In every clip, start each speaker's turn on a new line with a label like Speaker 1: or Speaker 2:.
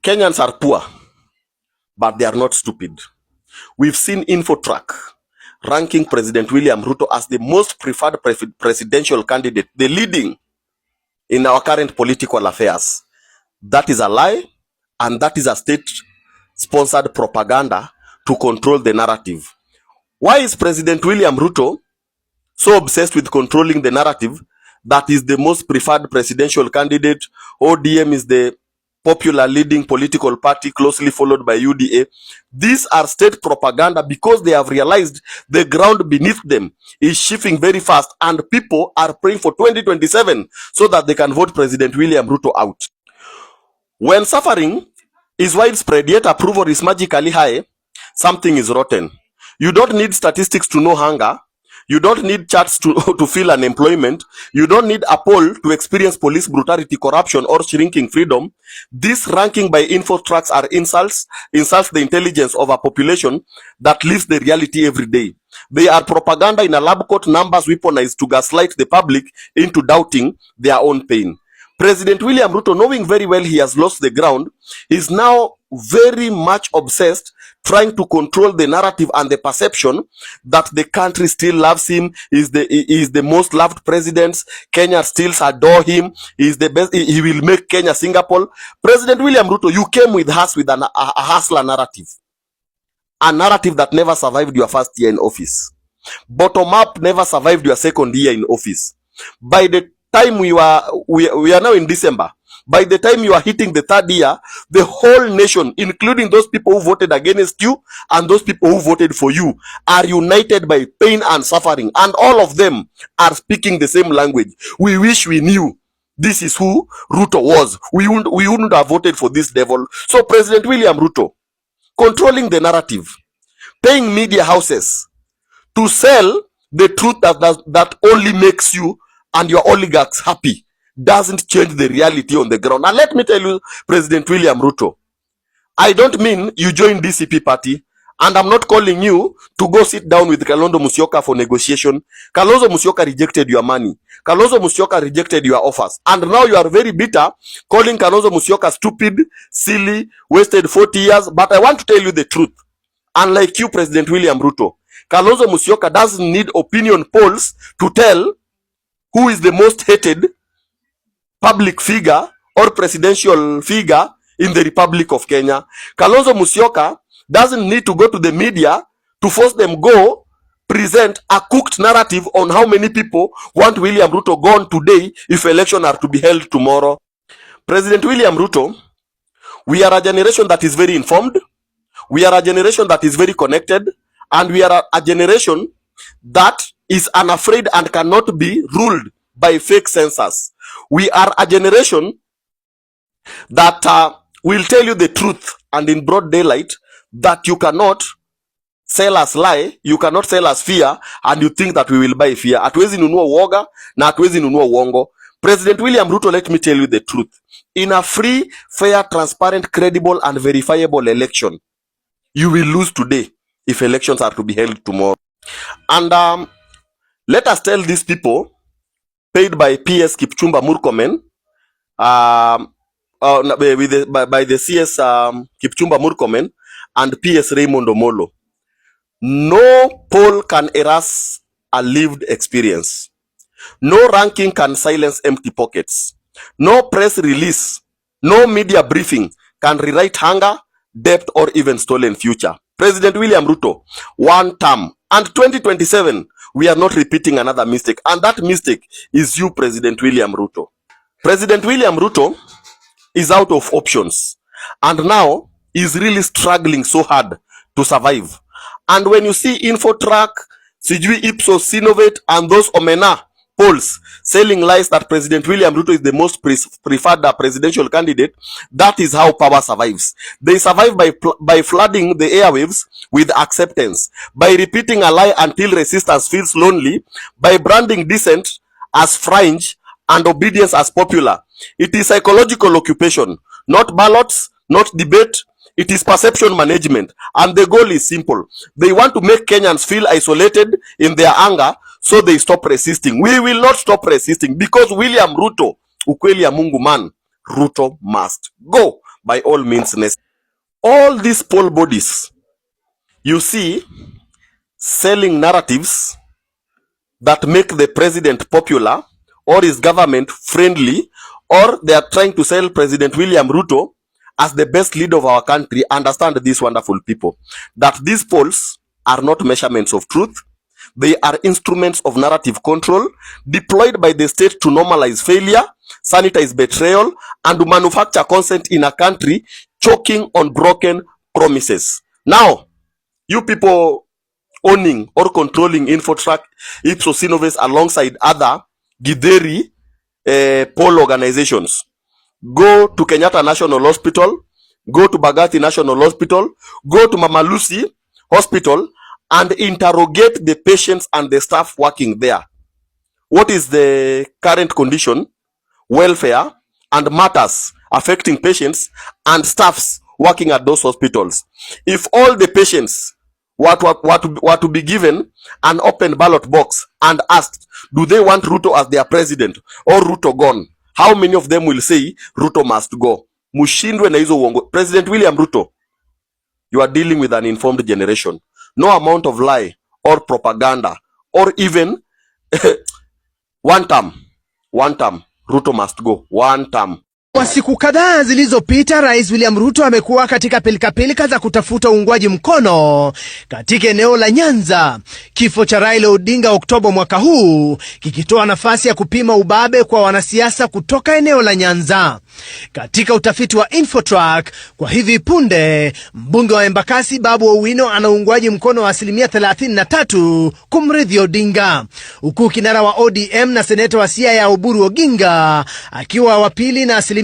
Speaker 1: Kenyans are poor, but they are not stupid. We've seen Infotrak ranking President William Ruto as the most preferred presidential candidate, the leading in our current political affairs. That is a lie, and that is a state-sponsored propaganda to control the narrative. Why is President William Ruto so obsessed with controlling the narrative that is the most preferred presidential candidate? ODM is the popular leading political party, closely followed by UDA. These are state propaganda because they have realized the ground beneath them is shifting very fast, and people are praying for 2027 so that they can vote President William Ruto out. When suffering is widespread yet approval is magically high, something is rotten. You don't need statistics to know hunger. You don't need charts to feel unemployment. You don't need a poll to experience police brutality, corruption, or shrinking freedom. This ranking by Infotraks are insults the intelligence of a population that lives the reality every day. They are propaganda in a lab coat, numbers weaponized to gaslight the public into doubting their own pain. President William Ruto, knowing very well he has lost the ground, is now very much obsessed trying to control the narrative and the perception that the country still loves him, is the most loved president. Kenya still adore him. He is the best. He will make Kenya Singapore. President William Ruto, you came with us with a hustler narrative, a narrative that never survived your first year in office. Bottom up never survived your second year in office. By the time we are now in December, by the time you are hitting the third year, the whole nation, including those people who voted against you and those people who voted for you, are united by pain and suffering, and all of them are speaking the same language. We wish we knew this is who Ruto was. We wouldn't have voted for this devil. So President William Ruto, controlling the narrative, paying media houses to sell the truth that only makes you and your oligarchs happy, doesn't change the reality on the ground. And let me tell you, President William Ruto, I don't mean you join DCP party, and I'm not calling you to go sit down with Kalonzo Musyoka for negotiation. Kalonzo Musyoka rejected your money. Kalonzo Musyoka rejected your offers. And now you are very bitter, calling Kalonzo Musyoka stupid, silly, wasted 40 years. But I want to tell you the truth. Unlike you, President William Ruto, Kalonzo Musyoka doesn't need opinion polls to tell who is the most hated public figure or presidential figure in the Republic of Kenya. Kalonzo Musyoka doesn't need to go to the media to force them go present a cooked narrative on how many people want William Ruto gone today if elections are to be held tomorrow. President William Ruto, we are a generation that is very informed. We are a generation that is very connected. And we are a generation that is unafraid and cannot be ruled by fake censors. We are a generation that will tell you the truth and in broad daylight, that you cannot sell us lie, you cannot sell us fear, and you think that we will buy fear. Hatuwezi nunua uoga na hatuwezi nunua uongo. President William Ruto, let me tell you the truth. In a free, fair, transparent, credible, and verifiable election, you will lose today if elections are to be held tomorrow. And let us tell these people paid by PS Kipchumba Murkomen, by the CS Kipchumba Murkomen and PS Raymond Omolo, no poll can erase a lived experience. No ranking can silence empty pockets. No press release, no media briefing can rewrite hunger, debt, or even stolen future. President William Ruto, one term, and 2027, we are not repeating another mistake. And that mistake is you, President William Ruto. President William Ruto is out of options. And now is really struggling so hard to survive. And when you see Infotrak, Sijui Ipsos, Sinovate, and those Omena polls selling lies that President William Ruto is the most preferred presidential candidate, that is how power survives. They survive by flooding the airwaves with acceptance, by repeating a lie until resistance feels lonely, by branding dissent as fringe and obedience as popular. It is psychological occupation, not ballots, not debate. It is perception management, and the goal is simple. They want to make Kenyans feel isolated in their anger, so they stop resisting. We will not stop resisting because William Ruto, ukweli ya Mungu man, Ruto must go. by all means necessary. All these poll bodies, you see, selling narratives that make the president popular or his government friendly, or they are trying to sell President William Ruto as the best leader of our country. Understand, these wonderful people, that these polls are not measurements of truth. They are instruments of narrative control deployed by the state to normalize failure, sanitize betrayal, and to manufacture consent in a country choking on broken promises. Now, you people owning or controlling Infotrak, Ipsos Synovus alongside other Githeri poll organizations, go to Kenyatta National Hospital, go to Bagati National Hospital, go to Mama Lucy Hospital, and interrogate the patients and the staff working there. What is the current condition, welfare, and matters affecting patients and staffs working at those hospitals? If all the patients were to be given an open ballot box and asked, do they want Ruto as their president or Ruto gone? How many of them will say Ruto must go? Mushindwe na hizo uongo. President William Ruto, you are dealing with an informed generation. No amount of lie or propaganda or even one term, Ruto must go. One term.
Speaker 2: Kwa siku kadhaa zilizopita, Rais William Ruto amekuwa katika pilika za kutafuta uungwaji mkono katika eneo la Nyanza. Kifo cha Raila Odinga Oktoba mwaka huu kikitoa nafasi ya kupima ubabe kwa wanasiasa kutoka eneo la Nyanza. Katika utafiti wa Infotrak kwa hivi punde, mbunge wa Embakasi Babu Owino ana uungwaji mkono wa 33% kumrithi Odinga, huku kinara wa ODM na seneta wa Siaya Oburu Oginga akiwa wa pili na 10%,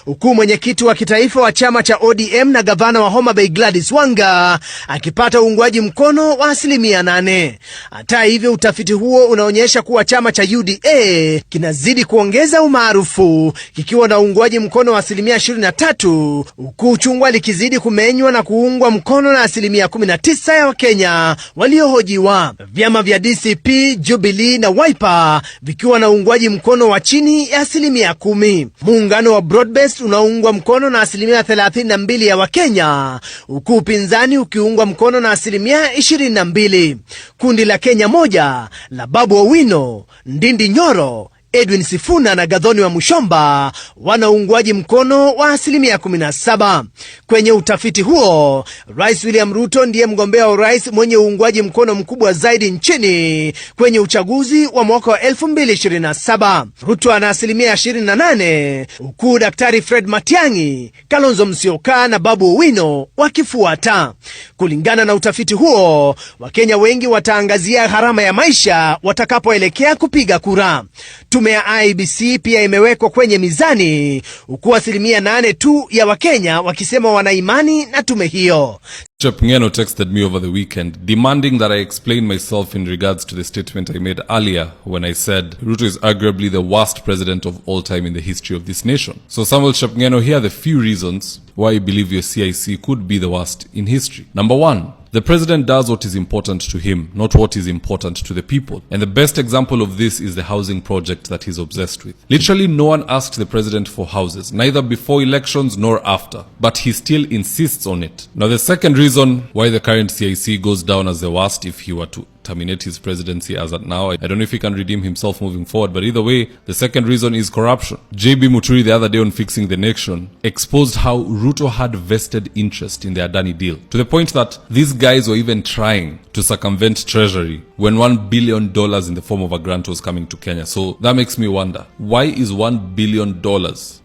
Speaker 2: huku mwenyekiti wa kitaifa wa chama cha ODM na gavana wa Homa Bay Gladys Wanga akipata uungwaji mkono wa 8%. Hata hivyo, utafiti huo unaonyesha kuwa chama cha UDA kinazidi kuongeza umaarufu kikiwa na uungwaji mkono wa 23%, huku chungwa likizidi kumenywa na kuungwa mkono na 19% ya Wakenya waliohojiwa. Vyama vya DCP, Jubilee na Wiper vikiwa na uungwaji mkono wa chini ya 10%. Muungano wa Broad-Based unaungwa mkono na 32% ya Wakenya, huku upinzani ukiungwa mkono na 22%. Kundi la Kenya moja la Babu Owino, Ndindi Nyoro, Edwin Sifuna na Gathoni wa Mushomba wana uungwaji mkono wa 17%. Kwenye utafiti huo, Rais William Ruto ndiye mgombea wa urais mwenye uungwaji mkono mkubwa zaidi nchini kwenye uchaguzi wa mwaka wa 2027. Ruto ana 28%, huku Daktari Fred Matiang'i, Kalonzo Musyoka na Babu Owino wakifuata. Kulingana na utafiti huo, Wakenya wengi wataangazia gharama ya maisha watakapoelekea kupiga kura. Tume ya IEBC pia imewekwa kwenye mizani, huku 8% tu ya Wakenya wakisema wana imani na tume hiyo.
Speaker 3: Chepngeno texted me over the weekend demanding that I explain myself in regards to the statement I made earlier when I said Ruto is arguably the worst president of all time in the history of this nation. So Samuel Chepngeno, here are the few reasons why I believe your CIC could be the worst in history. Number one, the president does what is important to him, not what is important to the people. And the best example of this is the housing project that he's obsessed with. Literally no one asked the president for houses, neither before elections nor after, but he still insists on it. Now the second reason why the current CIC goes down as the worst, if he were to terminate his presidency as at now, I don't know if he can redeem himself moving forward, but either way, the second reason is corruption. JB Muturi the other day on Fixing the Nation exposed how Ruto had vested interest in the Adani deal, to the point that these guys were even trying to circumvent Treasury when $1 billion in the form of a grant was coming to Kenya. So that makes me wonder, why is $1 billion,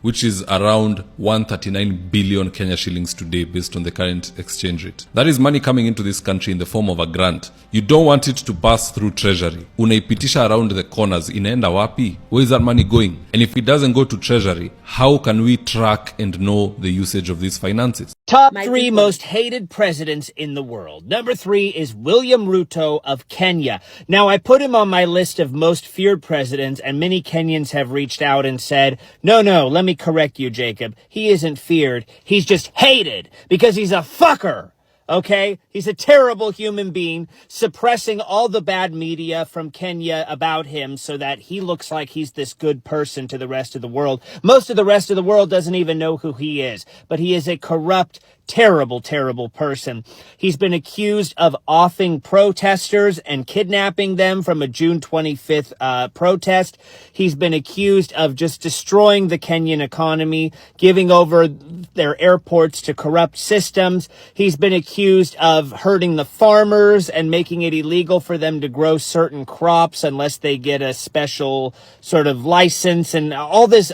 Speaker 3: which is around 139 billion Kenya shillings today based on the current exchange rate, that is money coming into this country in the form of a grant. You don't want it to pass through Treasury. Unaipitisha around the corners, inaenda wapi? Where is that money going? And if it doesn't go to Treasury, how can we track and know the usage of these finances?
Speaker 4: Top 3 most hated presidents in the world. Number 3 is William Ruto of Kenya. Now, I put him on my list of most feared presidents, and many Kenyans have reached out and said, no, let me correct you, Jacob. He isn't feared. He's just hated because he's a fucker. Okay? He's a terrible human being, suppressing all the bad media from Kenya about him so that he looks like he's this good person to the rest of the world. Most of the rest of the world doesn't even know who he is, but he is a corrupt, terrible, terrible person. He's been accused of offing protesters and kidnapping them from a June 25th protest. He's been accused of just destroying the Kenyan economy, giving over their airports to corrupt systems. He's been accused of hurting the farmers and making it illegal for them to grow certain crops unless they get a special sort of license, and all this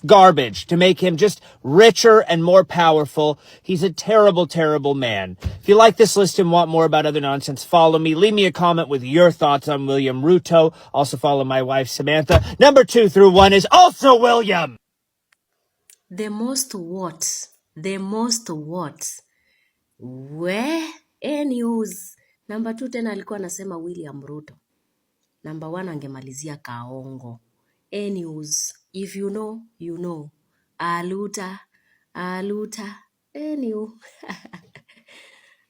Speaker 4: garbage to make him just richer and more powerful. He's a terrible, terrible man. If you like this list and want more about other nonsense, follow me. Leave me a comment with your thoughts on William Ruto. Also follow my wife, Samantha. Number 2 through 1 is also William.
Speaker 5: The most what? The most what? Where? News. Number 2 tena alikuwa anasema William Ruto. Number 1 angemalizia Kaongo. News. If you know, you know. Aluta.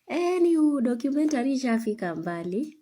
Speaker 5: Anyway, documentary ishafika mbali.